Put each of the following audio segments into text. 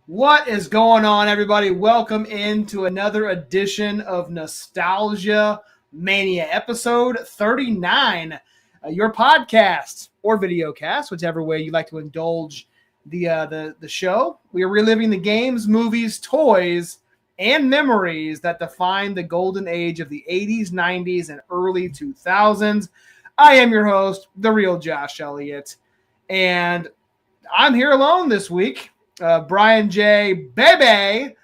What is going on, everybody? Welcome into another edition of Nostalgia Mania, episode 39, your podcast or video cast, whichever way you like to indulge the show. We are reliving the games, movies, toys, and memories that define the golden age of the 80s, 90s, and early 2000s. I am your host, the real Josh Elliott, and I'm here alone this week. Bryan J, baby,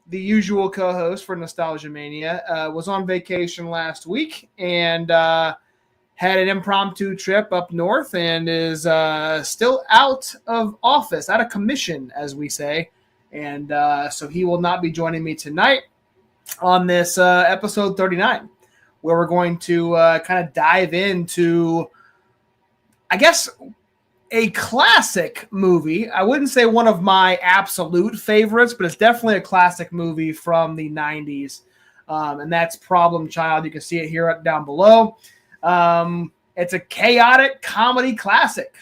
the usual co-host for Nostalgia Mania, was on vacation last week and had an impromptu trip up north and is still out of office, out of commission, as we say. And so he will not be joining me tonight on this episode 39, where we're going to kind of dive into, I guess, a classic movie. I wouldn't say one of my absolute favorites, but it's definitely a classic movie from the 90s. And that's Problem Child. You can see it here down below. It's a chaotic comedy classic.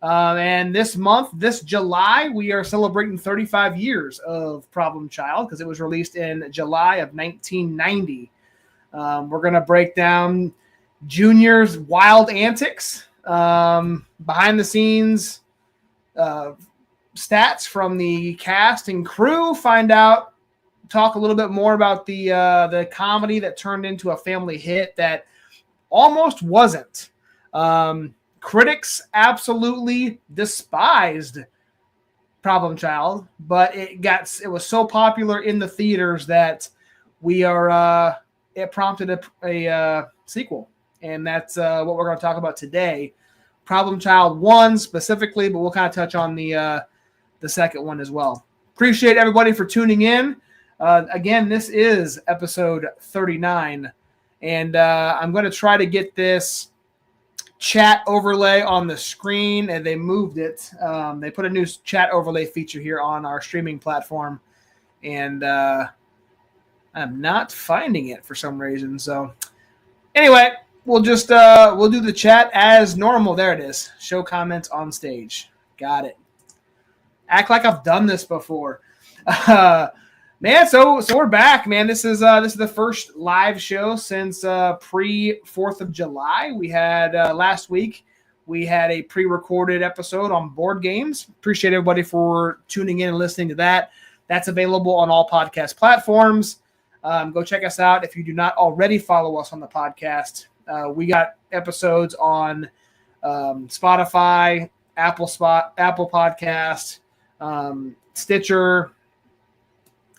And this month, this July, we are celebrating 35 years of Problem Child because it was released in July of 1990. We're going to break down Junior's wild antics, behind the scenes stats from the cast and crew, talk a little bit more about the comedy that turned into a family hit that almost wasn't. Critics absolutely despised Problem Child, but it was so popular in the theaters that it prompted a sequel. And that's what we're going to talk about today. Problem Child 1 specifically, but we'll kind of touch on the second one as well. Appreciate everybody for tuning in. Again, this is episode 39. And I'm going to try to get this chat overlay on the screen, and they moved it. They put a new chat overlay feature here on our streaming platform, and I'm not finding it for some reason. So anyway, we'll just we'll do the chat as normal. There it is. Show comments on stage. Got it. Act like I've done this before. Man, so we're back, man. This is the first live show since pre-4th of July. We had last week we had a pre-recorded episode on board games. Appreciate everybody for tuning in and listening to that. That's available on all podcast platforms. Go check us out if you do not already follow us on the podcast. We got episodes on Spotify, Apple Podcast, Stitcher,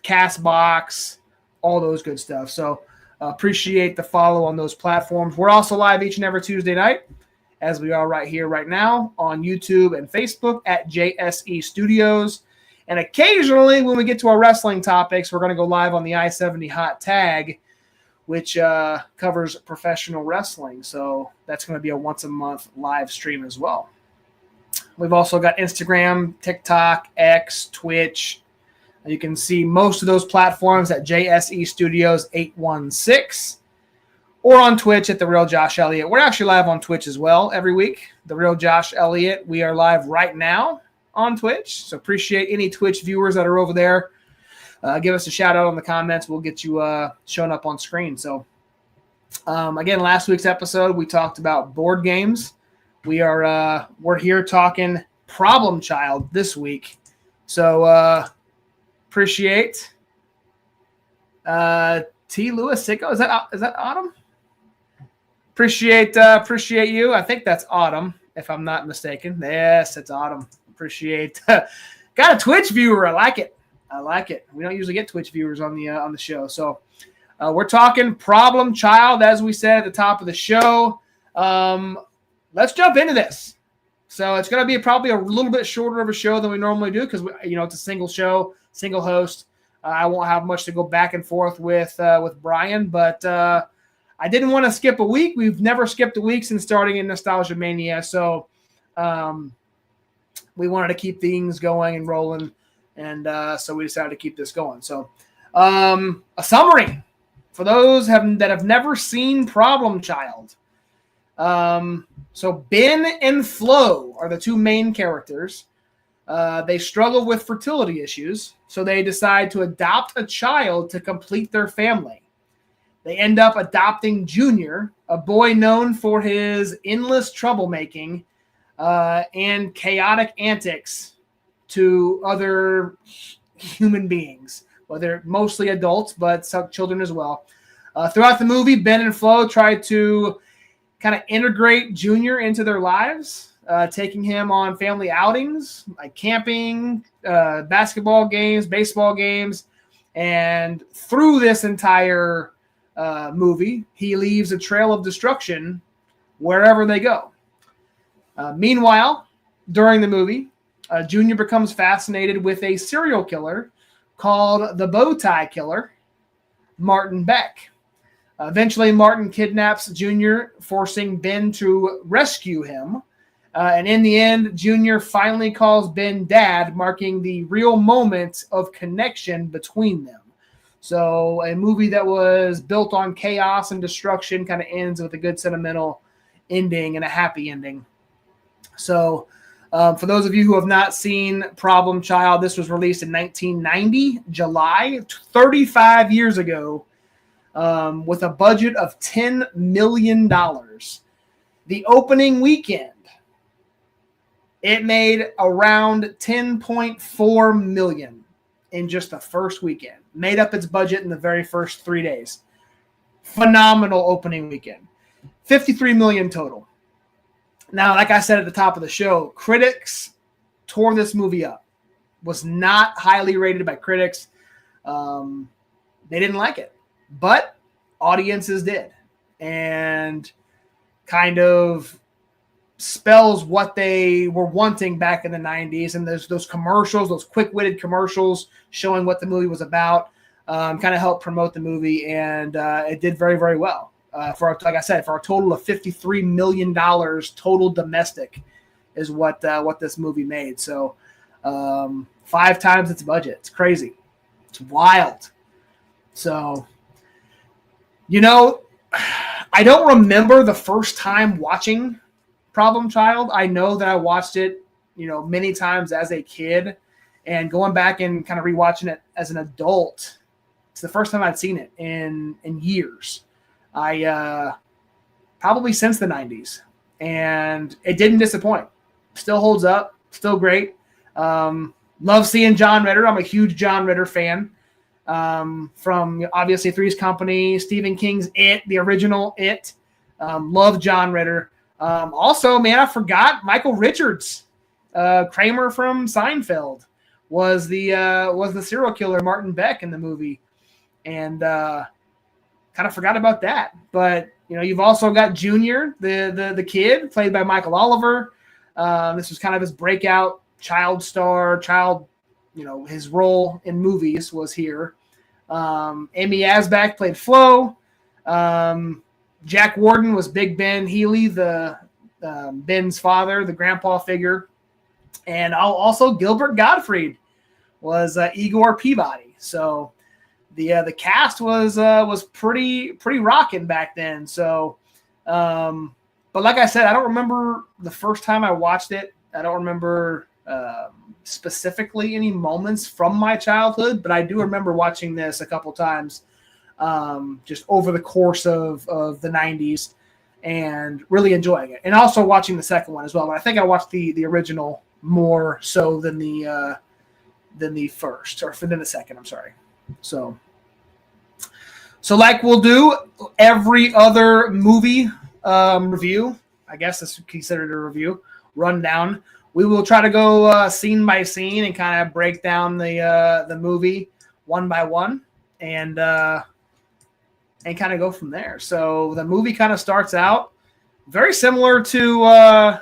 Castbox, all those good stuff. So appreciate the follow on those platforms. We're also live each and every Tuesday night, as we are right here, right now, on YouTube and Facebook at JSE Studios. And occasionally, when we get to our wrestling topics, we're going to go live on the I-70 Hot Tag, which covers professional wrestling. So that's going to be a once-a-month live stream as well. We've also got Instagram, TikTok, X, Twitch. You can see most of those platforms at JSE Studios 816 or on Twitch at The Real Josh Elliott. We're actually live on Twitch as well every week. The Real Josh Elliott. We are live right now on Twitch. So appreciate any Twitch viewers that are over there. Give us a shout out in the comments. We'll get you shown up on screen. So again, last week's episode, we talked about board games. We're here talking Problem Child this week. So appreciate T. Lewis Sicko. Is that Autumn? Appreciate you. I think that's Autumn, if I'm not mistaken. Yes, it's Autumn. Appreciate. Got a Twitch viewer. I like it. We don't usually get Twitch viewers on the show. So we're talking Problem Child, as we said at the top of the show. Let's jump into this. So it's going to be probably a little bit shorter of a show than we normally do because it's a single show, single host. I won't have much to go back and forth with Bryan, but I didn't want to skip a week. We've never skipped a week since starting in Nostalgia Mania, so we wanted to keep things going and rolling, and so we decided to keep this going. So a summary for those that have never seen Problem Child. So Ben and Flo are the two main characters. They struggle with fertility issues, so they decide to adopt a child to complete their family. They end up adopting Junior, a boy known for his endless troublemaking and chaotic antics to other human beings, whether mostly adults, but some children as well. Throughout the movie, Ben and Flo try to kind of integrate Junior into their lives, taking him on family outings, like camping, basketball games, baseball games. And through this entire movie, he leaves a trail of destruction wherever they go. Meanwhile, during the movie, Junior becomes fascinated with a serial killer called the Bowtie Killer, Martin Beck. Eventually, Martin kidnaps Junior, forcing Ben to rescue him. And in the end, Junior finally calls Ben Dad, marking the real moment of connection between them. So a movie that was built on chaos and destruction kind of ends with a good sentimental ending and a happy ending. So for those of you who have not seen Problem Child, this was released in 1990, July, 35 years ago, with a budget of $10 million. The opening weekend, it made around $10.4 million in just the first weekend. Made up its budget in the very first 3 days. Phenomenal opening weekend. $53 million total. Now, like I said at the top of the show, critics tore this movie up. Was not highly rated by critics. They didn't like it. But audiences did. And kind of spells what they were wanting back in the 90s. And there's those commercials, those quick-witted commercials showing what the movie was about, kind of helped promote the movie. And it did very, very well. Like I said, for a total of $53 million total domestic is what this movie made. So 5 times its budget. It's crazy. It's wild. So, I don't remember the first time watching Problem Child. I know that I watched it, many times as a kid, and going back and kind of rewatching it as an adult. It's the first time I'd seen it in years. I probably since the 90s, and it didn't disappoint. Still holds up, still great. Love seeing John Ritter. I'm a huge John Ritter fan. From obviously Three's Company, Stephen King's It, the original It. Love John Ritter. Also, man, I forgot Michael Richards, Kramer from Seinfeld, was the serial killer Martin Beck in the movie, and kind of forgot about that. But you've also got Junior, the kid, played by Michael Oliver. This was kind of his breakout child star. His role in movies was here. Amy Asback played Flo. Jack Warden was Big Ben Healy, the Ben's father, the grandpa figure. And also Gilbert Gottfried was Igor Peabody. So the cast was pretty rocking back then. So, but like I said, I don't remember the first time I watched it. I don't remember specifically any moments from my childhood, but I do remember watching this a couple times just over the course of the 90s and really enjoying it. And also watching the second one as well. But I think I watched the original more so than the first, or than the second, I'm sorry. So like we'll do every other movie review, I guess this is considered a review, rundown. We will try to go scene by scene and kind of break down the movie one by one and kind of go from there. So the movie kind of starts out very similar to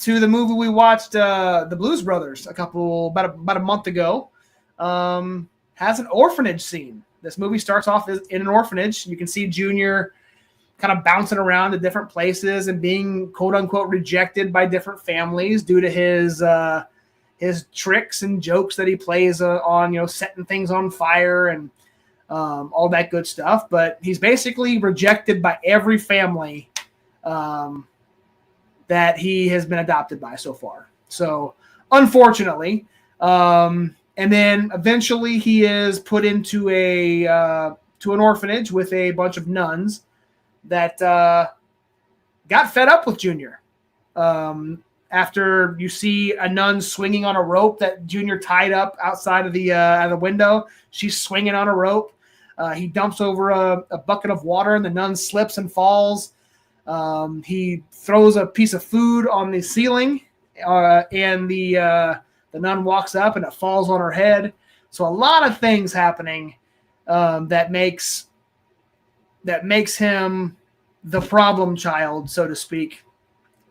the movie we watched, The Blues Brothers, about a month ago. Has an orphanage scene. This movie starts off in an orphanage. You can see Junior kind of bouncing around to different places and being quote unquote rejected by different families due to his tricks and jokes that he plays on, setting things on fire and all that good stuff. But he's basically rejected by every family that he has been adopted by so far. So unfortunately. And then eventually he is put into to an orphanage with a bunch of nuns that got fed up with Junior. After you see a nun swinging on a rope that Junior tied up outside of the window, she's swinging on a rope. He dumps over a bucket of water, and the nun slips and falls. He throws a piece of food on the ceiling, and the nun walks up, and it falls on her head. So a lot of things happening that makes him the problem child, so to speak,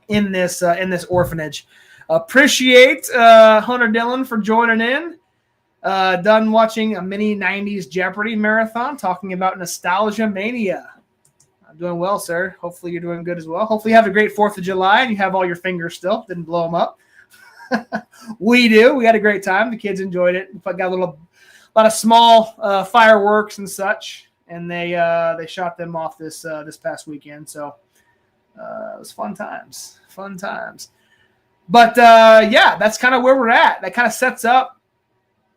in this orphanage. Appreciate Hunter Dillon for joining in. Done watching a mini 90s Jeopardy marathon talking about Nostalgia Mania. I'm doing well, sir. Hopefully you're doing good as well. Hopefully you have a great 4th of July and you have all your fingers still. Didn't blow them up. We do. We had a great time. The kids enjoyed it. We got a lot of small fireworks and such, and they shot them off this past weekend. So it was fun times. But yeah, that's kind of where we're at. That kind of sets up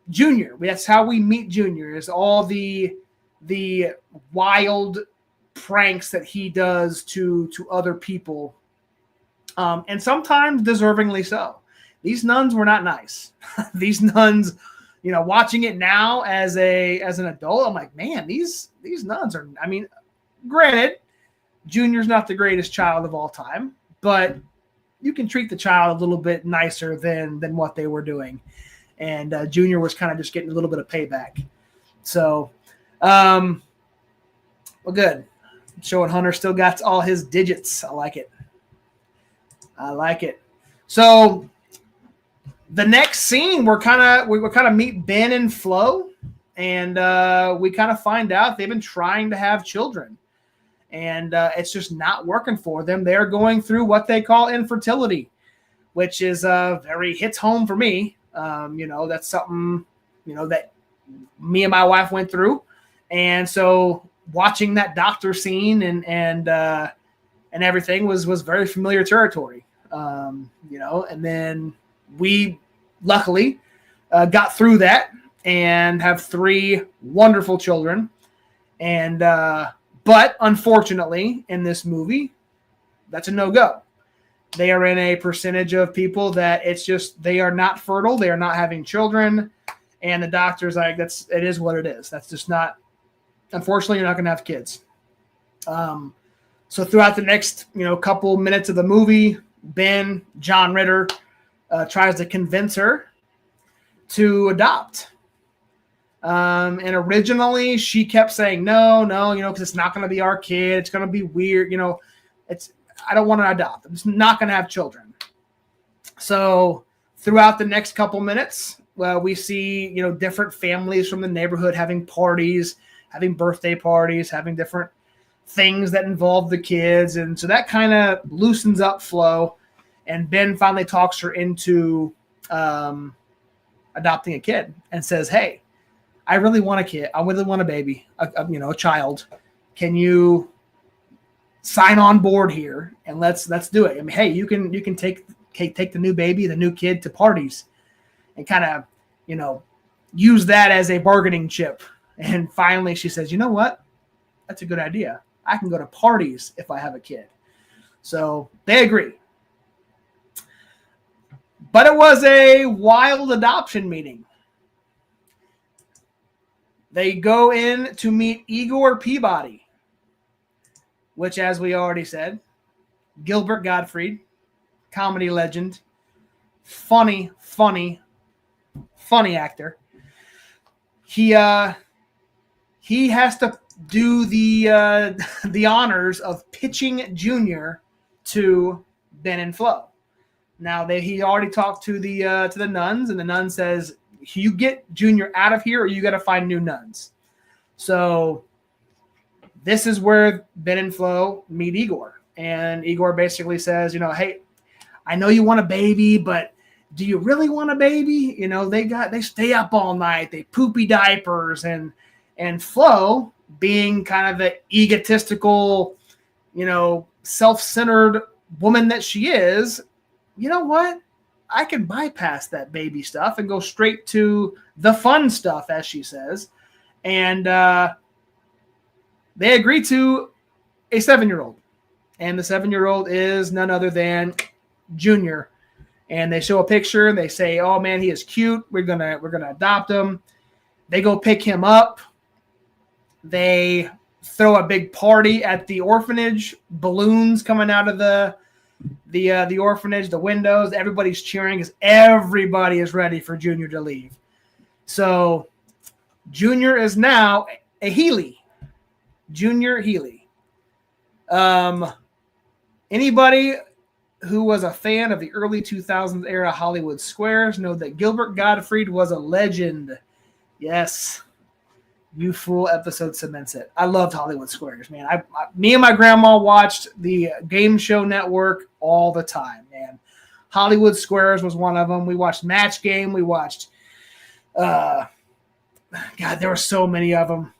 Junior. That's how we meet Junior, is all the wild pranks that he does to other people, and sometimes deservingly so. These nuns were not nice. These nuns, watching it now as an adult, I'm like, man, these nuns are. I mean, granted, Junior's not the greatest child of all time, but you can treat the child a little bit nicer than what they were doing. And Junior was kind of just getting a little bit of payback. So, well, good. Showing Hunter still got all his digits. I like it. So the next scene, we kind of meet Ben and Flo, and we kind of find out they've been trying to have children, and it's just not working for them. They're going through what they call infertility, which is very hits home for me. That's something, that me and my wife went through. And so watching that doctor scene and everything was very familiar territory. And then we luckily got through that and have 3 wonderful children. And, but unfortunately in this movie, that's a no-go. They are in a percentage of people that it's just, they are not fertile. They are not having children. And the doctor's like, it is what it is. That's just not, unfortunately, you're not going to have kids. So throughout the next, couple minutes of the movie, Ben, John Ritter, tries to convince her to adopt. And originally she kept saying, no, because it's not going to be our kid. It's going to be weird. I don't want to adopt. I'm just not going to have children. So throughout the next couple minutes, we see, different families from the neighborhood having parties, having birthday parties, having different things that involve the kids. And so that kind of loosens up Flo. And Ben finally talks her into adopting a kid and says, hey, I really want a kid. I really want a baby, a child. Can you sign on board here and let's do it? I mean, hey, you can take the new baby, the new kid to parties and kind of, use that as a bargaining chip. And finally she says, you know what? That's a good idea. I can go to parties if I have a kid. So they agree. But it was a wild adoption meeting. They go in to meet Igor Peabody, which, as we already said, Gilbert Gottfried, comedy legend, funny actor. He has to do the honors of pitching Junior to Ben and Flo. Now he already talked to the nuns, and the nun says, you get Junior out of here or you got to find new nuns. So this is where Ben and Flo meet Igor. And Igor basically says, hey, I know you want a baby, but do you really want a baby? They stay up all night. They poopy diapers. And Flo, being kind of the egotistical, self-centered woman that she is, you know what? I can bypass that baby stuff and go straight to the fun stuff, as she says. And they agree to a 7-year-old. And the 7-year-old is none other than Junior. And they show a picture and they say, oh man, he is cute. We're gonna adopt him. They go pick him up. They throw a big party at the orphanage, balloons coming out of the orphanage, the windows. Everybody's cheering because everybody is ready for Junior to leave. So Junior is now a Healy. Junior Healy. Anybody who was a fan of the early 2000s era Hollywood Squares know that Gilbert Gottfried was a legend. Yes. You Fool episode cements it. I loved Hollywood Squares, man. Me and my grandma watched the Game Show Network all the time, man. Hollywood Squares was one of them. We watched Match Game. We watched, God, there were so many of them.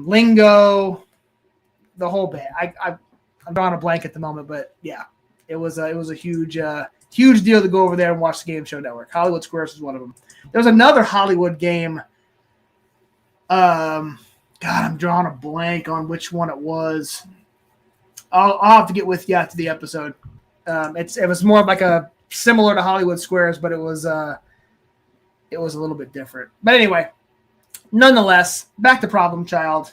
Lingo, the whole bit. I'm drawing a blank at the moment, but yeah, it was a huge deal to go over there and watch the Game Show Network. Hollywood Squares was one of them. There was another Hollywood game. God, I'm drawing a blank on which one it was. I'll have to get with you after the episode. It was more like a similar to Hollywood Squares, but it was a little bit different. But anyway, nonetheless, back to Problem Child.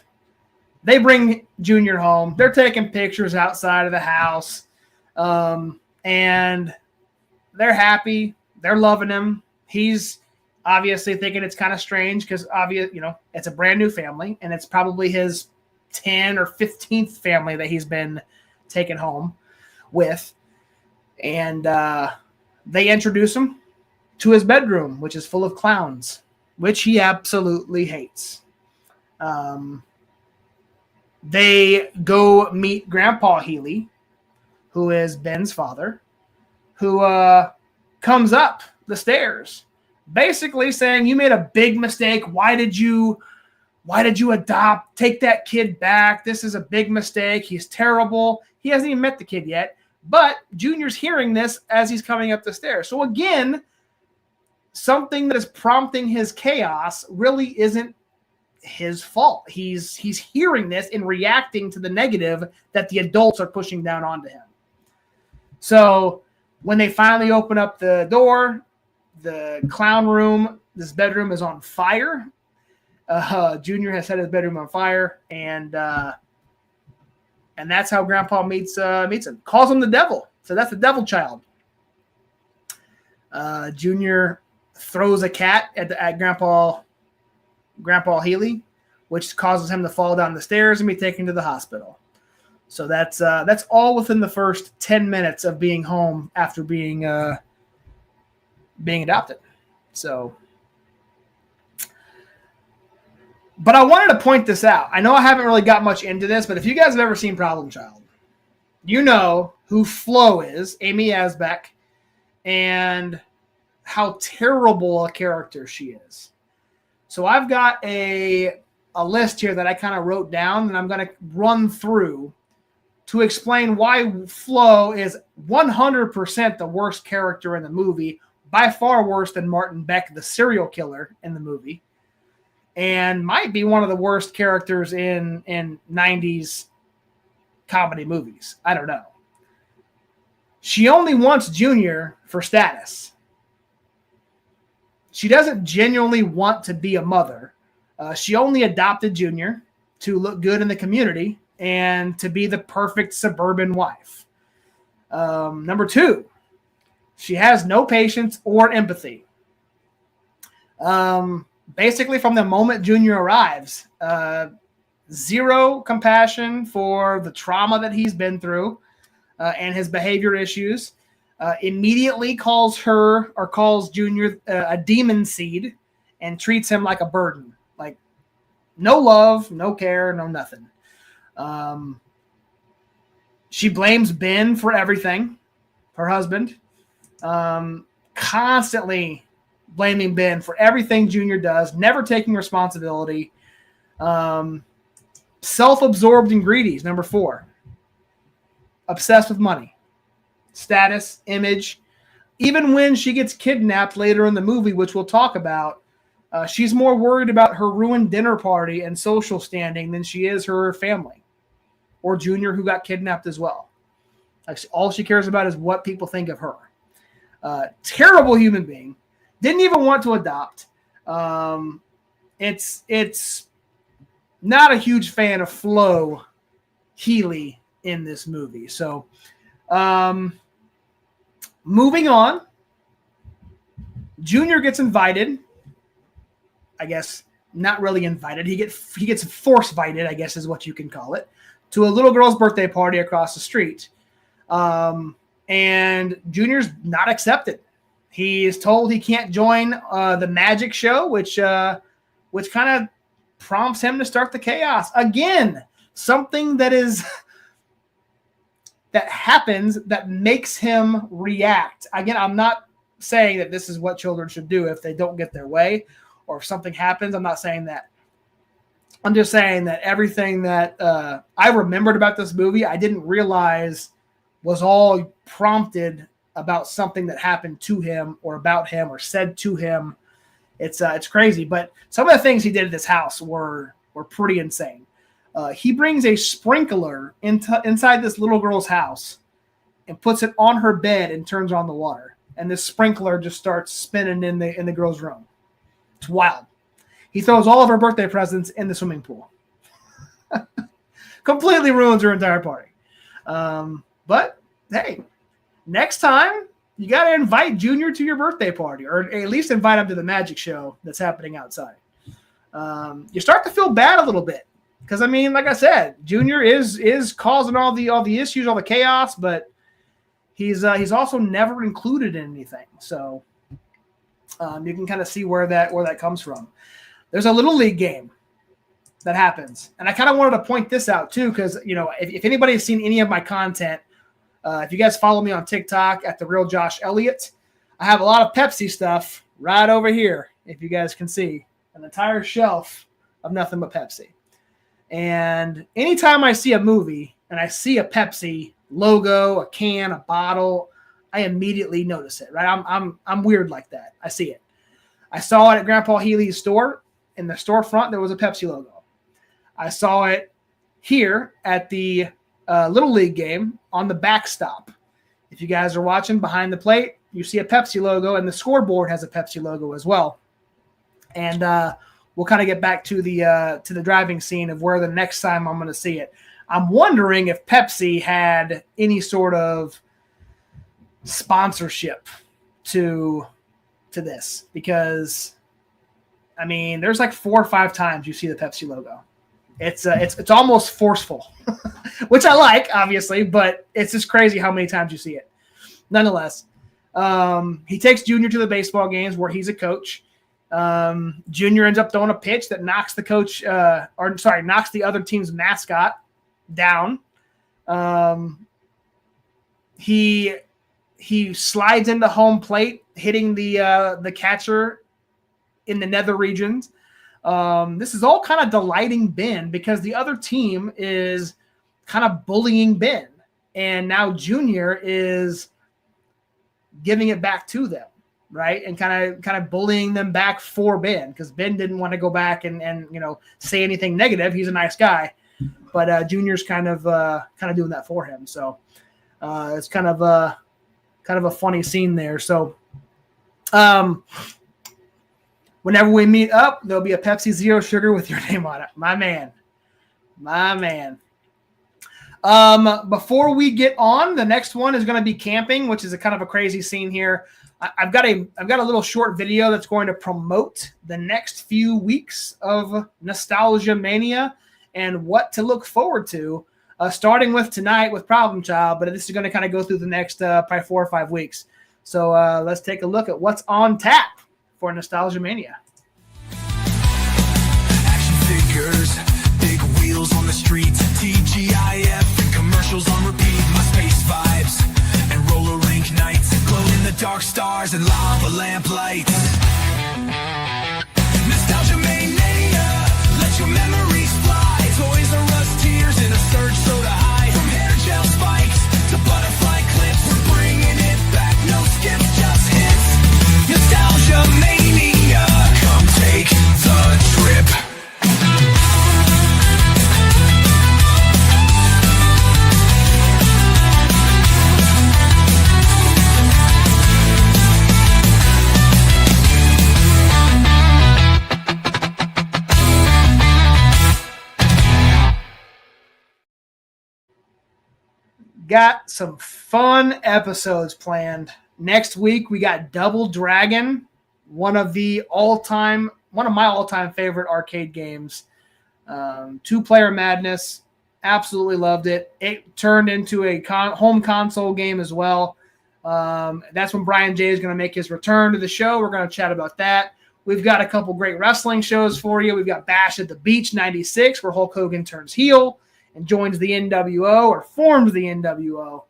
They bring Junior home. They're taking pictures outside of the house, and they're happy. They're loving him. He's obviously thinking it's kind of strange because it's a brand new family, and it's probably his 10th or 15th family that he's been taken home with. And they introduce him to his bedroom, which is full of clowns, which he absolutely hates. They go meet Grandpa Healy, who is Ben's father, who comes up the stairs, basically saying, you made a big mistake. Why did you adopt? Take that kid back. This is a big mistake. He's terrible. He hasn't even met the kid yet. But Junior's hearing this as he's coming up the stairs. So again, something that is prompting his chaos really isn't his fault. He's hearing this and reacting to the negative that the adults are pushing down onto him. So when they finally open up the door, the clown room, this bedroom is on fire. Junior has set his bedroom on fire, and that's how Grandpa meets him. Calls him the devil. So that's the devil child. Junior throws a cat at Grandpa Healy, which causes him to fall down the stairs and be taken to the hospital. So that's all within the first 10 minutes of being home after being adopted. So, but I wanted to point this out. I know I haven't really got much into this, but if you guys have ever seen Problem Child, you know who Flo is, Amy Asbeck, and how terrible a character she is. So I've got a list here that I kind of wrote down, and I'm going to run through to explain why Flo is 100% the worst character in the movie, by far worse than Martin Beck, the serial killer in the movie, and might be one of the worst characters in 90s comedy movies. I don't know. She only wants Junior for status. She doesn't genuinely want to be a mother. She only adopted Junior to look good in the community and to be the perfect suburban wife. Number 2, she has no patience or empathy. Basically, from the moment Junior arrives, zero compassion for the trauma that he's been through and his behavior issues. Immediately calls Junior a demon seed and treats him like a burden. Like, no love, no care, no nothing. She blames Ben for everything, her husband. Constantly blaming Ben for everything Junior does, never taking responsibility. Self-absorbed and greedy is number 4. Obsessed with money, status, image, even when she gets kidnapped later in the movie, which we'll talk about, she's more worried about her ruined dinner party and social standing than she is her family or Junior, who got kidnapped as well. Like, all she cares about is what people think of her. Terrible human being. Didn't even want to adopt. It's not a huge fan of Flo Healy in this movie. So, moving on, Junior gets invited. I guess not really invited. He gets force-vited, I guess is what you can call it, to a little girl's birthday party across the street. And Junior's not accepted. He is told he can't join the magic show, which kind of prompts him to start the chaos. Again, something that happens that makes him react. Again, I'm not saying that this is what children should do if they don't get their way or if something happens. I'm not saying that. I'm just saying that everything that I remembered about this movie, I didn't realize was all prompted about something that happened to him or about him or said to him. It's crazy. But some of the things he did at this house were pretty insane. He brings a sprinkler inside this little girl's house and puts it on her bed and turns on the water. And this sprinkler just starts spinning in the girl's room. It's wild. He throws all of her birthday presents in the swimming pool. Completely ruins her entire party. But, hey, next time, you got to invite Junior to your birthday party, or at least invite him to the magic show that's happening outside. You start to feel bad a little bit. Because, I mean, like I said, Junior is causing all the issues, all the chaos, but he's also never included in anything. So you can kind of see where that comes from. There's a little league game that happens. And I kind of wanted to point this out, too, because, if anybody has seen any of my content, if you guys follow me on TikTok at The Real Josh Elliott, I have a lot of Pepsi stuff right over here, if you guys can see. An entire shelf of nothing but Pepsi. And anytime I see a movie and I see a Pepsi logo, a can, a bottle, I immediately notice it, right? I'm weird like that. I see it. I saw it at Grandpa Healy's store. In the storefront, there was a Pepsi logo. I saw it here at the Little League game on the backstop. If you guys are watching behind the plate, you see a Pepsi logo, and the scoreboard has a Pepsi logo as well. And we'll kind of get back to the driving scene of where the next time I'm going to see it. I'm wondering if Pepsi had any sort of sponsorship to this, because I mean, there's like 4 or 5 times you see the Pepsi logo. It's almost forceful, which I like, obviously, but it's just crazy how many times you see it. Nonetheless, he takes Junior to the baseball games where he's a coach. Junior ends up throwing a pitch that knocks knocks the other team's mascot down. He slides into home plate, hitting the catcher in the nether regions. This is all kind of delighting Ben, because the other team is kind of bullying Ben, and now Junior is giving it back to them, right? And kind of bullying them back for Ben, because Ben didn't want to go back and say anything negative. He's a nice guy, but Junior's kind of doing that for him. So it's kind of a funny scene there. So whenever we meet up, there'll be a Pepsi Zero Sugar with your name on it. My man. Before we get on, the next one is going to be camping, which is a kind of a crazy scene here. I've got a little short video that's going to promote the next few weeks of Nostalgia Mania and what to look forward to, starting with tonight with Problem Child, but this is going to kind of go through the next probably 4 or 5 weeks. So let's take a look at what's on tap for Nostalgia Mania. Action figures, big wheels on the streets, TGIF and commercials on repeat. My space vibes and roller rink nights, glow in the dark stars and lava lamp lights. Nostalgia Mania, let your memories fly. Toys R Us tears in a surge so to hide. From hair gel spikes to butterfly clips, we're bringing it back. No skips, just got some fun episodes planned. Next week, we got Double Dragon, one of my all-time favorite arcade games. 2-player madness. Absolutely loved it. It turned into a home console game as well. That's when Bryan J is going to make his return to the show. We're going to chat about that. We've got a couple great wrestling shows for you. We've got Bash at the Beach 96, where Hulk Hogan turns heel and joins the NWO or forms the NWO.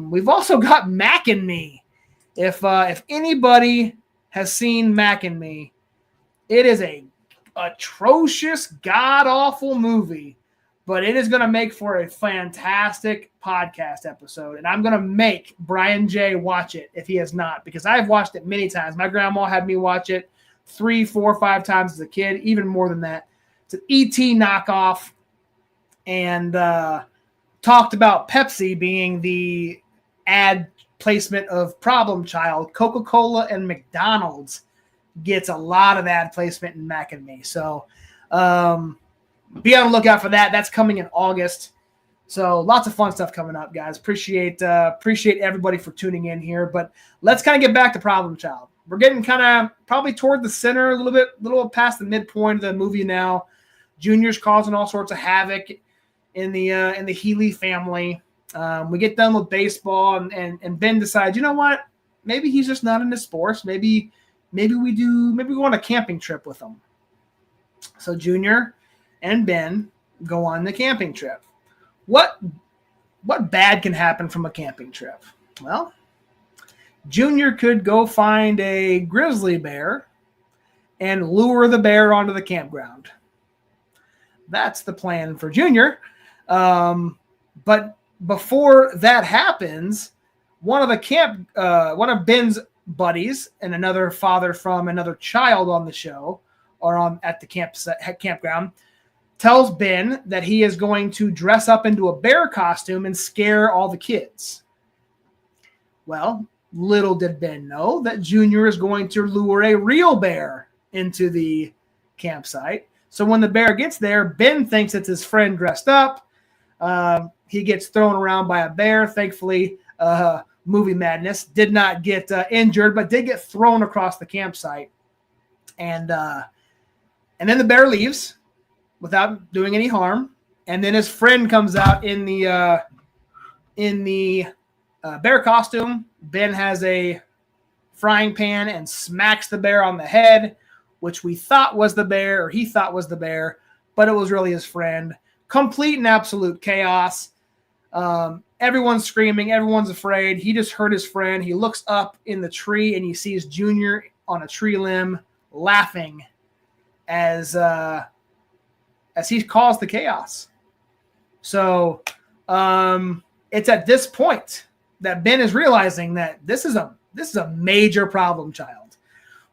We've also got Mac and Me. If anybody has seen Mac and Me, it is a atrocious, god-awful movie, but it is going to make for a fantastic podcast episode. And I'm going to make Bryan J watch it if he has not, because I've watched it many times. My grandma had me watch it 3, 4, 5 times as a kid, even more than that. It's an E.T. knockoff, and talked about Pepsi being the ad placement of Problem Child. Coca-Cola and McDonald's gets a lot of ad placement in Mac and Me. So be on the lookout for that. That's coming in August. So lots of fun stuff coming up, guys. Appreciate everybody for tuning in here. But let's kind of get back to Problem Child. We're getting kind of probably toward the center, a little past the midpoint of the movie now. Junior's causing all sorts of havoc in the Healy family. We get done with baseball, and Ben decides, you know what? Maybe he's just not into sports. Maybe we go on a camping trip with him. So Junior and Ben go on the camping trip. What bad can happen from a camping trip? Well, Junior could go find a grizzly bear and lure the bear onto the campground. That's the plan for Junior. But before that happens, one of Ben's buddies and another father from another child on the show or at the campground tells Ben that he is going to dress up into a bear costume and scare all the kids. Well, little did Ben know that Junior is going to lure a real bear into the campsite. So when the bear gets there, Ben thinks it's his friend dressed up. He gets thrown around by a bear. Thankfully, movie madness, did not get injured, but did get thrown across the campsite. And then the bear leaves without doing any harm. And then his friend comes out in the bear costume. Ben has a frying pan and smacks the bear on the head, which we thought was the bear, or he thought was the bear, but it was really his friend. Complete and absolute chaos. Everyone's screaming. Everyone's afraid. He just hurt his friend. He looks up in the tree and he sees Junior on a tree limb laughing as he caused the chaos. So it's at this point that Ben is realizing that this is a major problem child.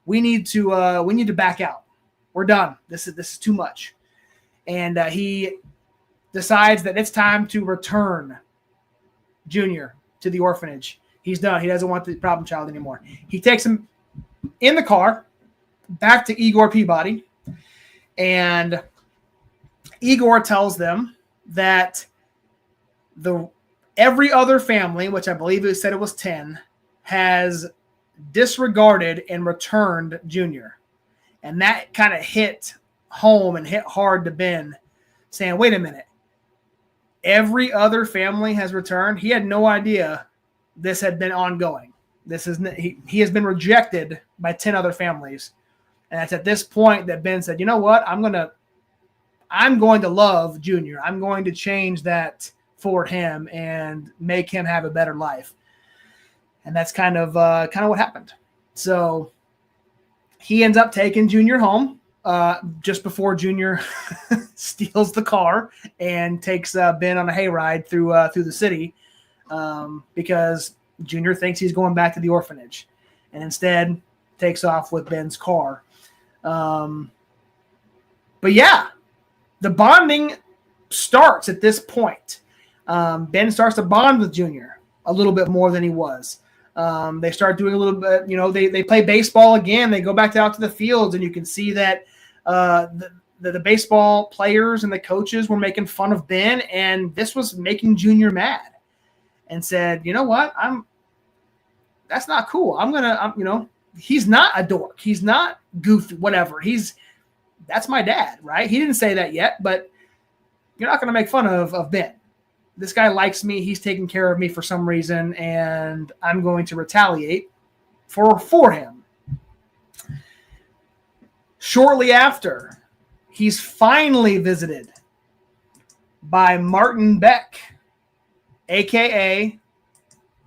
We need to back out. We're done. This is too much. And he decides that it's time to return Junior to the orphanage. He's done. He doesn't want the problem child anymore. He takes him in the car back to Igor Peabody, and Igor tells them that every other family, which I believe it said it was 10, has disregarded and returned Junior. And that kind of hit home and hit hard to Ben, saying, wait a minute. Every other family has returned. He had no idea this had been ongoing. He has been rejected by 10 other families. And it's at this point that Ben said, you know what? I'm going to love Junior. I'm going to change that for him and make him have a better life. And that's kind of what happened. So he ends up taking Junior home just before Junior steals the car and takes Ben on a hayride through the city because Junior thinks he's going back to the orphanage, and instead takes off with Ben's car. But yeah, the bonding starts at this point. Ben starts to bond with Junior a little bit more than he was. They start doing a little bit, they play baseball again. They go back out to the fields, and you can see that the baseball players and the coaches were making fun of Ben, and this was making Junior mad. and said, you know what, that's not cool. He's not a dork. He's not goofy, whatever. That's my dad, right? He didn't say that yet, but you're not going to make fun of Ben. This guy likes me. He's taking care of me for some reason, and I'm going to retaliate for him. Shortly after, he's finally visited by Martin Beck, a.k.a.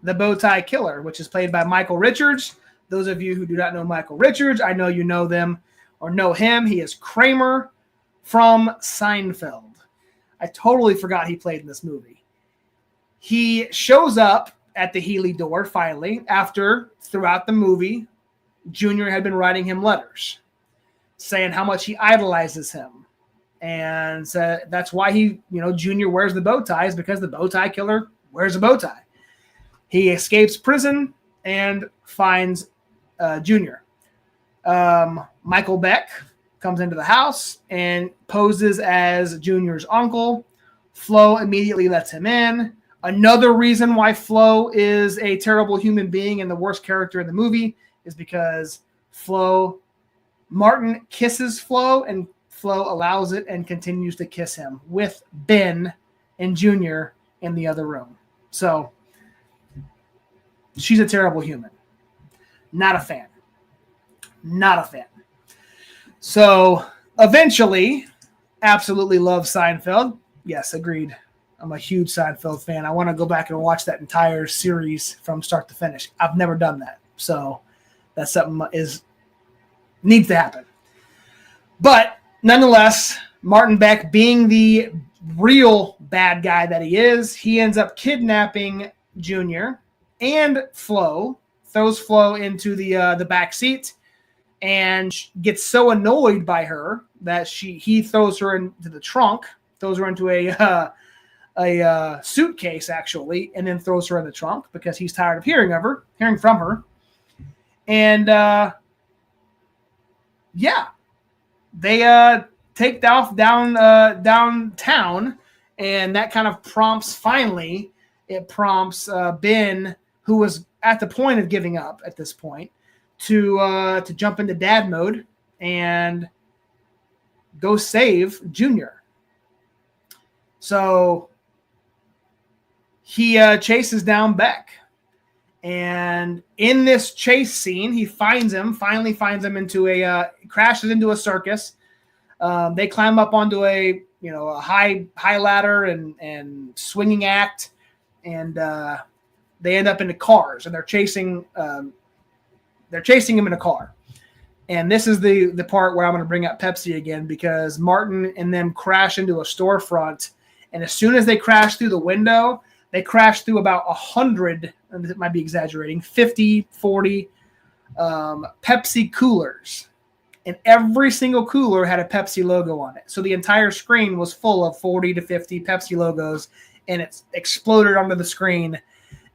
the Bowtie Killer, which is played by Michael Richards. Those of you who do not know Michael Richards, I know you know them or know him. He is Kramer from Seinfeld. I totally forgot he played in this movie. He shows up at the Healy door finally after, throughout the movie, Junior had been writing him letters saying how much he idolizes him. And so that's why Junior wears the bow tie, is because the Bowtie Killer wears a bow tie. He escapes prison and finds Junior. Michael Beck comes into the house and poses as Junior's uncle. Flo immediately lets him in. Another reason why Flo is a terrible human being and the worst character in the movie is because Martin kisses Flo, and Flo allows it and continues to kiss him with Ben and Junior in the other room. So she's a terrible human. Not a fan. Not a fan. So eventually, absolutely love Seinfeld. Yes, agreed. I'm a huge Seinfeld fan. I want to go back and watch that entire series from start to finish. I've never done that. So that's something needs to happen. But nonetheless, Martin Beck, being the real bad guy that he is, he ends up kidnapping Junior and Flo, throws Flo into the back seat, and gets so annoyed by her that he throws her into the trunk, throws her into a suitcase actually, and then throws her in the trunk because he's tired of hearing from her. And they take off downtown, and that kind of prompts Ben, who was at the point of giving up at this point, to jump into dad mode and go save Junior. So he chases down Beck. And in this chase scene, he finally finds him crashes into a circus. They climb up onto a high ladder and swinging act, and they end up in the cars, and they're chasing him in a car. And this is the part where I'm going to bring up Pepsi again, because Martin and them crash into a storefront, and as soon as they crash through the window, they crash through about 100, and it might be exaggerating, 50, 40 Pepsi coolers. And every single cooler had a Pepsi logo on it. So the entire screen was full of 40 to 50 Pepsi logos, and it's exploded onto the screen.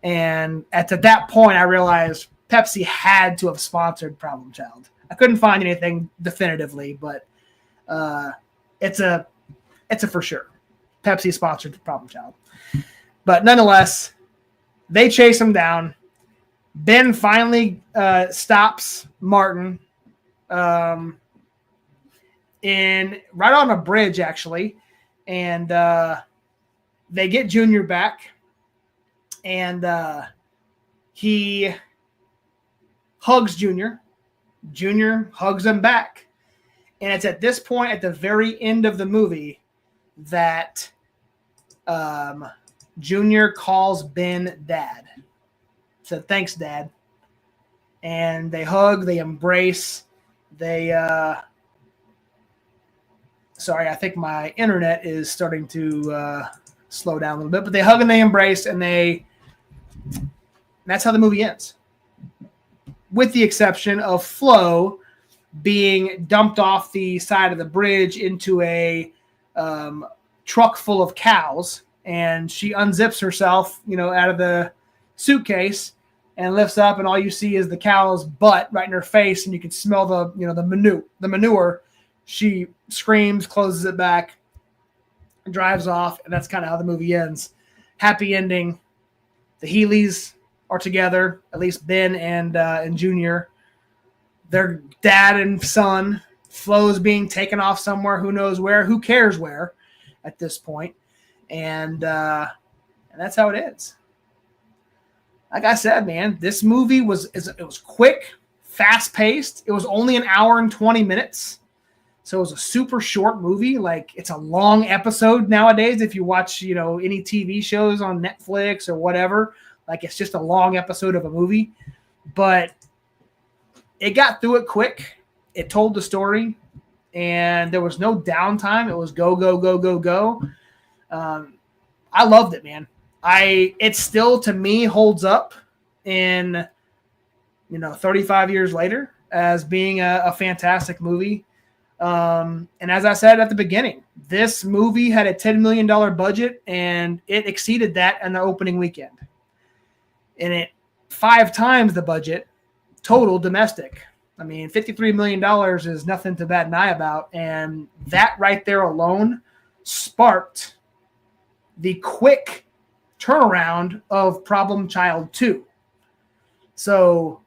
And at that point, I realized Pepsi had to have sponsored Problem Child. I couldn't find anything definitively, but it's a for sure. Pepsi sponsored Problem Child. But nonetheless, they chase him down. Ben finally stops Martin right on a bridge, actually. And they get Junior back. And he hugs Junior. Junior hugs him back. And it's at this point, at the very end of the movie, that Junior calls Ben Dad. Said, "Thanks, Dad." And they hug, they embrace, sorry, I think my internet is starting to slow down a little bit, but they hug and they embrace, and that's how the movie ends. With the exception of Flo being dumped off the side of the bridge into a truck full of cows, and she unzips herself, out of the suitcase and lifts up, and all you see is the cow's butt right in her face, and you can smell the manure. She screams, closes it back, drives off, and that's kind of how the movie ends. Happy ending. The Healy's are together, at least Ben and Junior. Their dad and son. Flo's being taken off somewhere, who knows where, who cares where at this point. And that's how it is. Like I said, man, this movie was quick, fast-paced. It was only an hour and 20 minutes. So it was a super short movie. Like, it's a long episode nowadays if you watch, any TV shows on Netflix or whatever. Like, it's just a long episode of a movie. But it got through it quick. It told the story. And there was no downtime. It was go, go, go, go, go. I loved it, man. It still, to me, holds up in, 35 years later as being a fantastic movie. And as I said at the beginning, this movie had a $10 million budget, and it exceeded that in the opening weekend. And it 5 times the budget total domestic. I mean, $53 million is nothing to bat an eye about. And that right there alone sparked the quick turnaround of Problem Child 2. So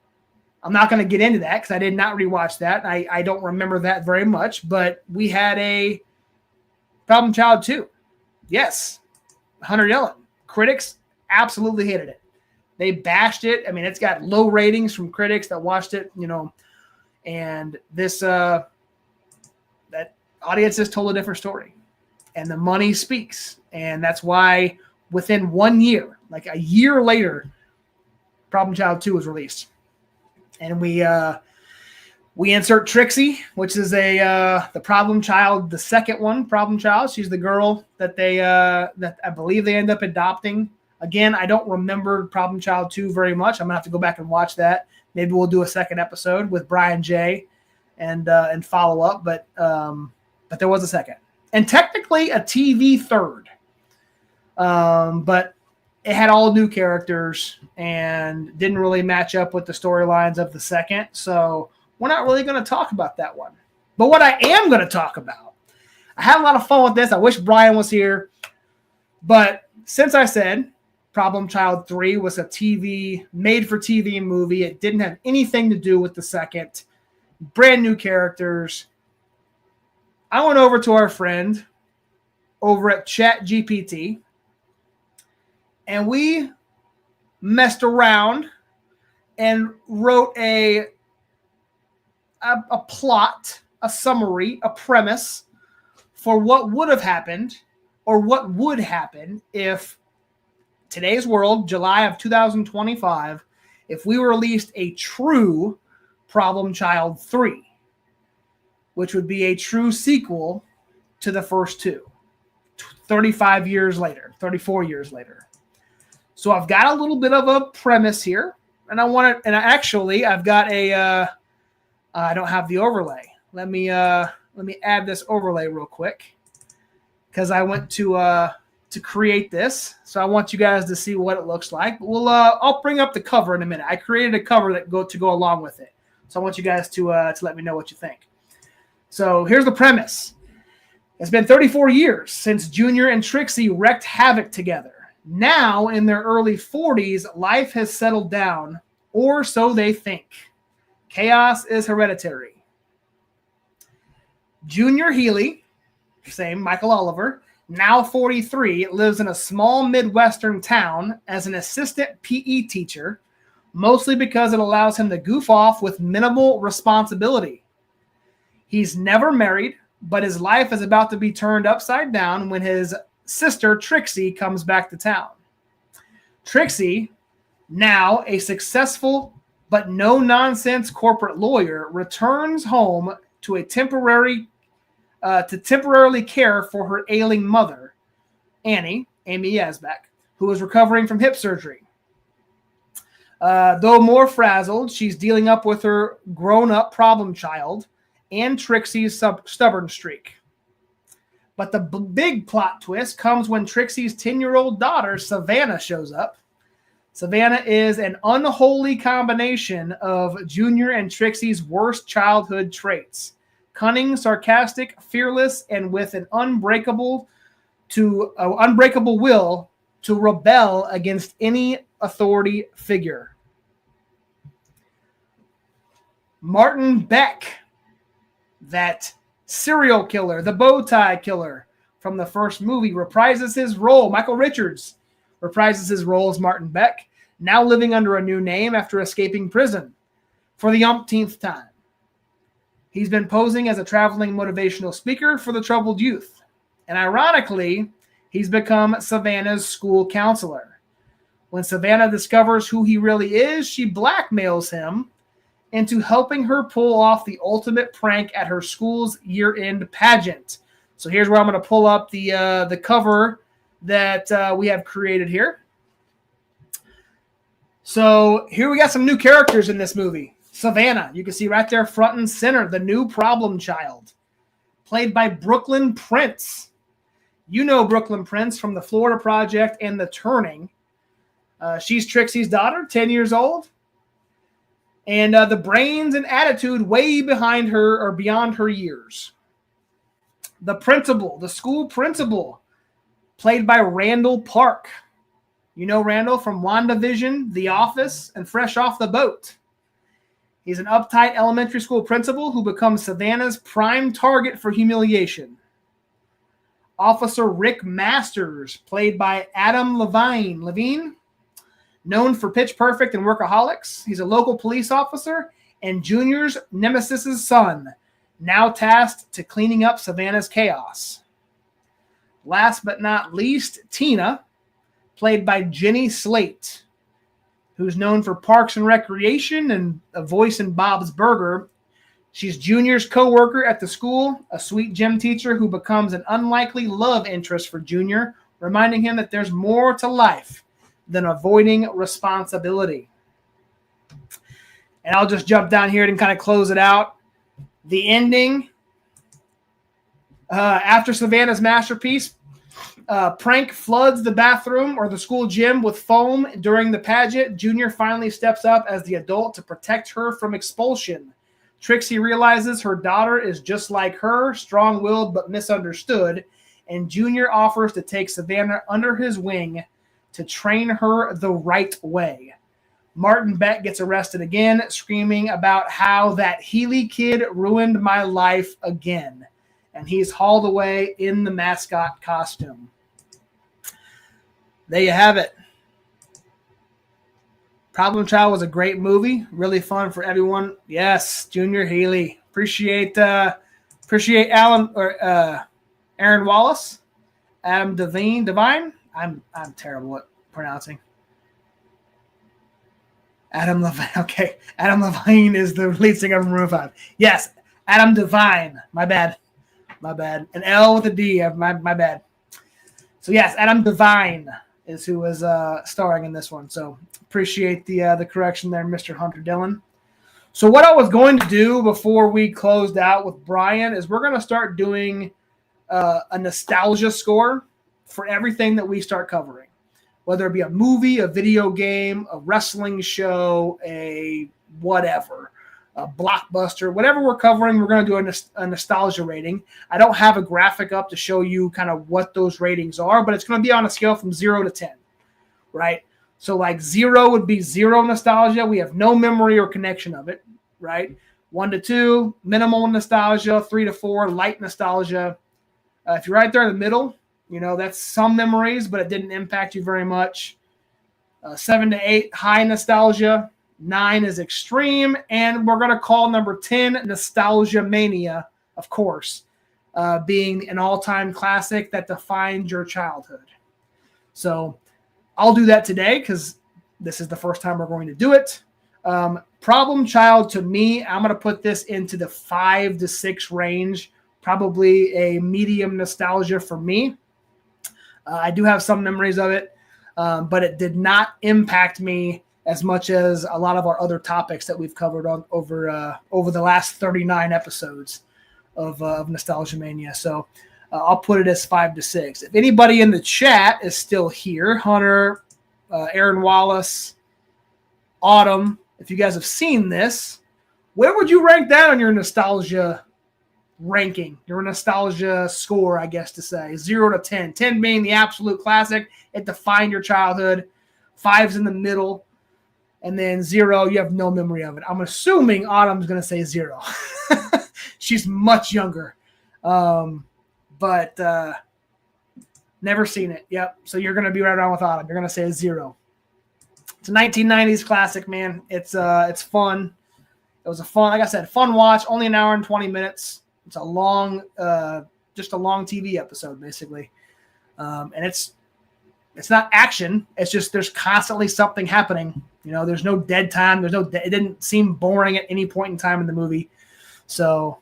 I'm not going to get into that because I did not rewatch that. I don't remember that very much, but we had a Problem Child 2. Yes, Hunter Dillon. Critics absolutely hated it. They bashed it. I mean, it's got low ratings from critics that watched it, and this that audiences told a different story. And the money speaks. And that's why within 1 year, like a year later, Problem Child 2 was released. And we insert Trixie, which is the Problem Child, the second one, Problem Child. She's the girl that that I believe they end up adopting. Again, I don't remember Problem Child 2 very much. I'm gonna have to go back and watch that. Maybe we'll do a second episode with Bryan J and follow up. But there was a second, and technically a TV third. But it had all new characters and didn't really match up with the storylines of the second. So we're not really going to talk about that one. But what I am going to talk about, I had a lot of fun with this. I wish Brian was here. But since I said Problem Child 3 was a made-for-TV movie, it didn't have anything to do with the second. Brand new characters. I went over to our friend over at ChatGPT, and we messed around and wrote a plot, a summary, a premise for what would have happened or what would happen if today's world, July of 2025, if we released a true Problem Child 3, which would be a true sequel to the first two, 34 years later. So I've got a little bit of a premise here, and I've got I don't have the overlay. Let me add this overlay real quick because I went to create this. So I want you guys to see what it looks like. I'll bring up the cover in a minute. I created a cover that go along with it. So I want you guys to let me know what you think. So here's the premise. It's been 34 years since Junior and Trixie wreaked havoc together. Now, in their early 40s, life has settled down, or so they think. Chaos is hereditary. Junior Healy, same Michael Oliver, now 43, lives in a small Midwestern town as an assistant PE teacher, mostly because it allows him to goof off with minimal responsibility. He's never married, but his life is about to be turned upside down when his sister Trixie comes back to town. Trixie, now a successful but no-nonsense corporate lawyer, returns home to temporarily care for her ailing mother, Amy Yazbek, who is recovering from hip surgery. Though more frazzled, she's dealing up with her grown-up problem child and Trixie's stubborn streak. But the big plot twist comes when Trixie's 10-year-old daughter, Savannah, shows up. Savannah is an unholy combination of Junior and Trixie's worst childhood traits. Cunning, sarcastic, fearless, and with an unbreakable will to rebel against any authority figure. Martin Beck, that serial killer, the bow tie killer from the first movie, reprises his role. Michael Richards reprises his role as Martin Beck, now living under a new name after escaping prison for the umpteenth time. He's been posing as a traveling motivational speaker for the troubled youth. And ironically, he's become Savannah's school counselor. When Savannah discovers who he really is, she blackmails him into helping her pull off the ultimate prank at her school's year-end pageant. So here's where I'm going to pull up the cover that we have created here. So here we got some new characters in this movie. Savannah, you can see right there front and center, the new problem child, played by Brooklyn Prince. You know Brooklyn Prince from the Florida Project and The Turning. She's Trixie's daughter, 10 years old. And the brains and attitude way behind her or beyond her years. The principal, the school principal, played by Randall Park. You know Randall from WandaVision, The Office, and Fresh Off the Boat. He's an uptight elementary school principal who becomes Savannah's prime target for humiliation. Officer Rick Masters, played by Adam Levine, known for Pitch Perfect and Workaholics. He's a local police officer and Junior's nemesis' son, now tasked to cleaning up Savannah's chaos. Last but not least, Tina, played by Jenny Slate, who's known for Parks and Recreation and a voice in Bob's Burger. She's Junior's co-worker at the school, a sweet gym teacher who becomes an unlikely love interest for Junior, reminding him that there's more to life than avoiding responsibility. And I'll just jump down here and kind of close it out. The ending, after Savannah's masterpiece, prank floods the bathroom or the school gym with foam during the pageant, Junior finally steps up as the adult to protect her from expulsion. Trixie realizes her daughter is just like her, strong-willed but misunderstood, and Junior offers to take Savannah under his wing to train her the right way. Martin Beck gets arrested again, screaming about how that Healy kid ruined my life again. And he's hauled away in the mascot costume. There you have it. Problem Child was a great movie. Really fun for everyone. Yes, Junior Healy. Appreciate Alan or Aaron Wallace, Adam Devine. I'm terrible at pronouncing. Adam Levine. Okay, Adam Levine is the lead singer of Maroon 5. Yes, Adam Devine. My bad. An L with a D. My bad. So yes, Adam Devine is who is starring in this one. So appreciate the correction there, Mr. Hunter Dillon. So what I was going to do before we closed out with Bryan is we're going to start doing a nostalgia score for everything that we start covering, whether it be a movie, a video game, a wrestling show, a whatever, a blockbuster, whatever we're covering, we're going to do a nostalgia rating. I don't have a graphic up to show you kind of what those ratings are, but it's going to be on a scale from 0 to 10, right? So like 0 would be zero nostalgia. We have no memory or connection of it, right? 1 to 2, minimal nostalgia. 3 to 4, light nostalgia. If you're right there in the middle, you know, that's some memories, but it didn't impact you very much. 7 to 8, high nostalgia. 9 is extreme. And we're going to call number 10 Nostalgia Mania, of course, being an all-time classic that defined your childhood. So I'll do that today because this is the first time we're going to do it. Problem Child, to me, I'm going to put this into the 5 to 6 range, probably a medium nostalgia for me. I do have some memories of it, but it did not impact me as much as a lot of our other topics that we've covered over the last 39 episodes of Nostalgia Mania. So I'll put it as 5 to 6. If anybody in the chat is still here, Hunter, Aaron Wallace, Autumn, if you guys have seen this, where would you rank that on your nostalgia ranking, your nostalgia score, I guess to say, 0 to 10. 10 being the absolute classic. It defined your childhood. 5's in the middle. And then 0, you have no memory of it. I'm assuming Autumn's going to say 0. She's much younger. But never seen it. Yep. So you're going to be right around with Autumn. You're going to say 0. It's a 1990s classic, man. It's fun. It was a fun, like I said, fun watch. Only an hour and 20 minutes. It's a long, just a long TV episode, basically. And it's not action. It's just there's constantly something happening. You know, there's no dead time. It didn't seem boring at any point in time in the movie. So,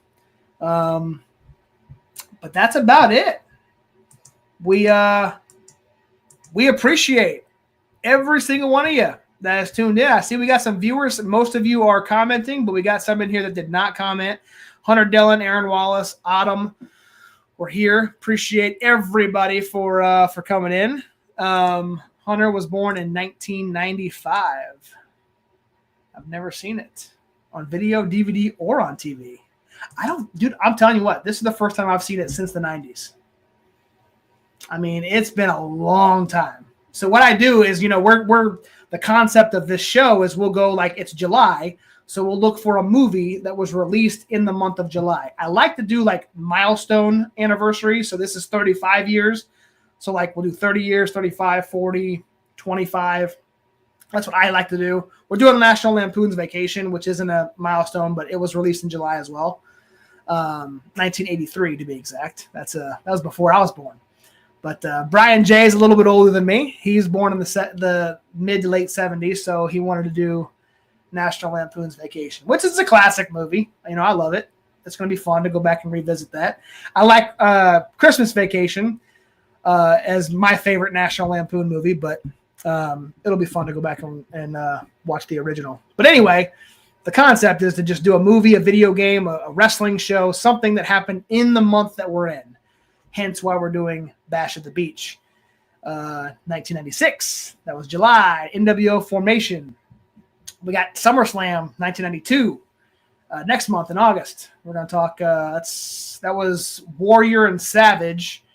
but that's about it. We appreciate every single one of you that has tuned in. I see we got some viewers. Most of you are commenting, but we got some in here that did not comment. Hunter Dillon, Aaron Wallace, Autumn, we're here. Appreciate everybody for coming in. Hunter was born in 1995. I've never seen it on video, DVD, or on TV. Dude, I'm telling you what, this is the first time I've seen it since the 90s. I mean, it's been a long time. So what I do is, you know, we're the concept of this show is we'll go like it's July. So we'll look for a movie that was released in the month of July. I like to do like milestone anniversary. So this is 35 years. So like we'll do 30 years, 35, 40, 25. That's what I like to do. We're doing National Lampoon's Vacation, which isn't a milestone, but it was released in July as well. 1983 to be exact. That was before I was born. But Bryan J is a little bit older than me. He's born in the mid to late 70s, so he wanted to do National Lampoon's Vacation, which is a classic movie. You know, I love it. It's going to be fun to go back and revisit that. I like Christmas Vacation as my favorite National Lampoon movie, but it'll be fun to go back and watch the original. But anyway, the concept is to just do a movie, a video game, a wrestling show, something that happened in the month that we're in. Hence why we're doing Bash at the Beach. 1996, that was July. NWO Formation. We got SummerSlam 1992. Next month in August, we're going to talk. That was Warrior and Savage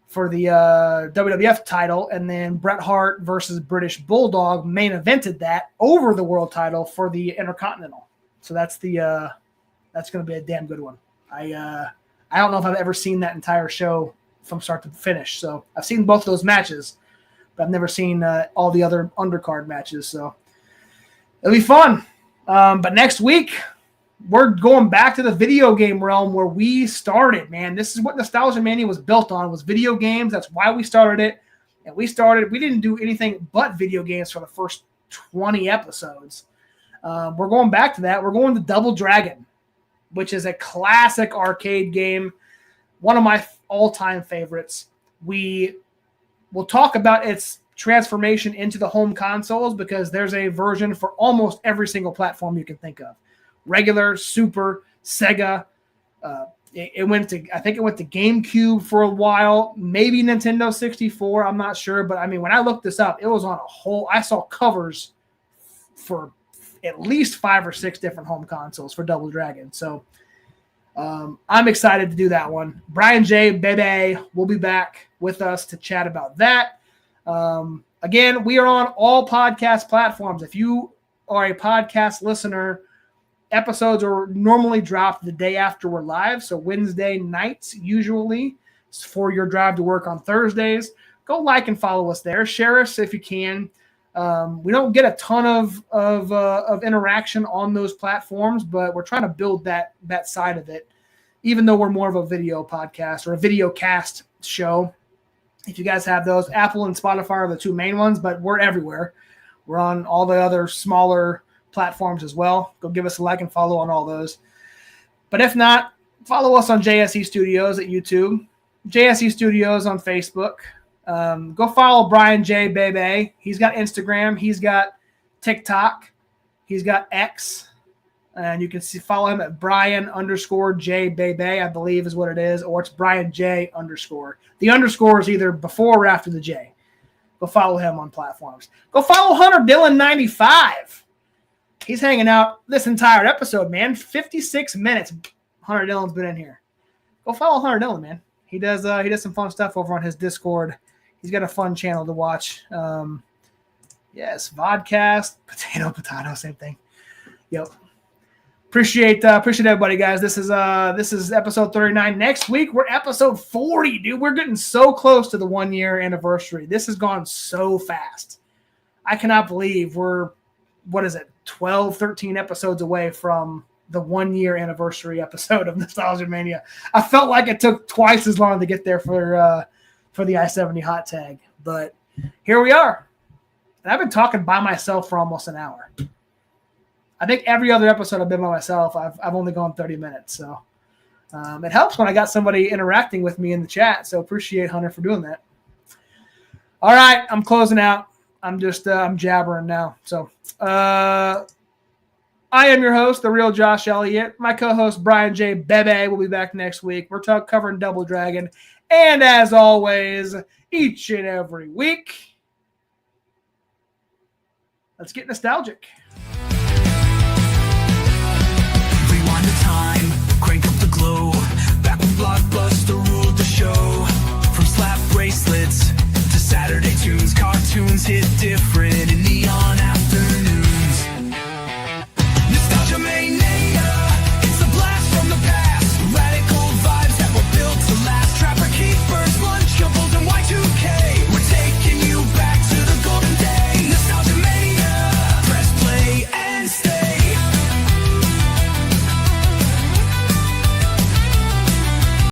for the WWF title, and then Bret Hart versus British Bulldog main evented that over the world title for the Intercontinental. So that's going to be a damn good one. I don't know if I've ever seen that entire show from start to finish. So I've seen both of those matches, but I've never seen all the other undercard matches. So it'll be fun. But next week, we're going back to the video game realm where we started, man. This is what Nostalgia Mania was built on, was video games. That's why we started it. And we didn't do anything but video games for the first 20 episodes. We're going back to that. We're going to Double Dragon, which is a classic arcade game, one of my all-time favorites. We will talk about its transformation into the home consoles because there's a version for almost every single platform you can think of. Regular, Super, Sega. I think it went to GameCube for a while, maybe Nintendo 64. I'm not sure, but I mean, when I looked this up, it was on I saw covers for at least 5 or 6 different home consoles for Double Dragon. So I'm excited to do that one. Bryan J, baby, will be back with us to chat about that. Again, we are on all podcast platforms. If you are a podcast listener, episodes are normally dropped the day after we're live. So Wednesday nights, usually, for your drive to work on Thursdays. Go like and follow us there. Share us if you can. We don't get a ton of interaction on those platforms, but we're trying to build that side of it, even though we're more of a video podcast or a video cast show. If you guys have those, Apple and Spotify are the 2 main ones, but we're everywhere. We're on all the other smaller platforms as well. Go give us a like and follow on all those. But if not, follow us on JSE Studios at YouTube, JSE Studios on Facebook. Go follow Bryan J, baby. He's got Instagram. He's got TikTok. He's got X. And you can follow him at Bryan_J, baby, I believe is what it is. Or it's Bryan J_. The underscore is either before or after the J. Go follow him on platforms. Go follow Hunter Dillon 95. He's hanging out this entire episode, man. 56 minutes. Hunter Dillon's been in here. Go follow Hunter Dillon, man. He does some fun stuff over on his Discord. He's got a fun channel to watch. Yes, vodcast, potato, same thing. Yep. Appreciate everybody, guys. This is episode 39. Next week we're episode 40, dude. We're getting so close to the 1 year anniversary. This has gone so fast. I cannot believe we're 12, 13 episodes away from the 1 year anniversary episode of Nostalgia Mania. I felt like it took twice as long to get there for the I-70 hot tag, but here we are. And I've been talking by myself for almost an hour. I think every other episode I've been by myself, I've only gone 30 minutes. So it helps when I got somebody interacting with me in the chat. So appreciate Hunter for doing that. All right, I'm closing out. I'm jabbering now. So I am your host, the real Josh Elliott. My co-host Bryan J. Bebe will be back next week. We're covering Double Dragon, and as always, each and every week. Let's get nostalgic.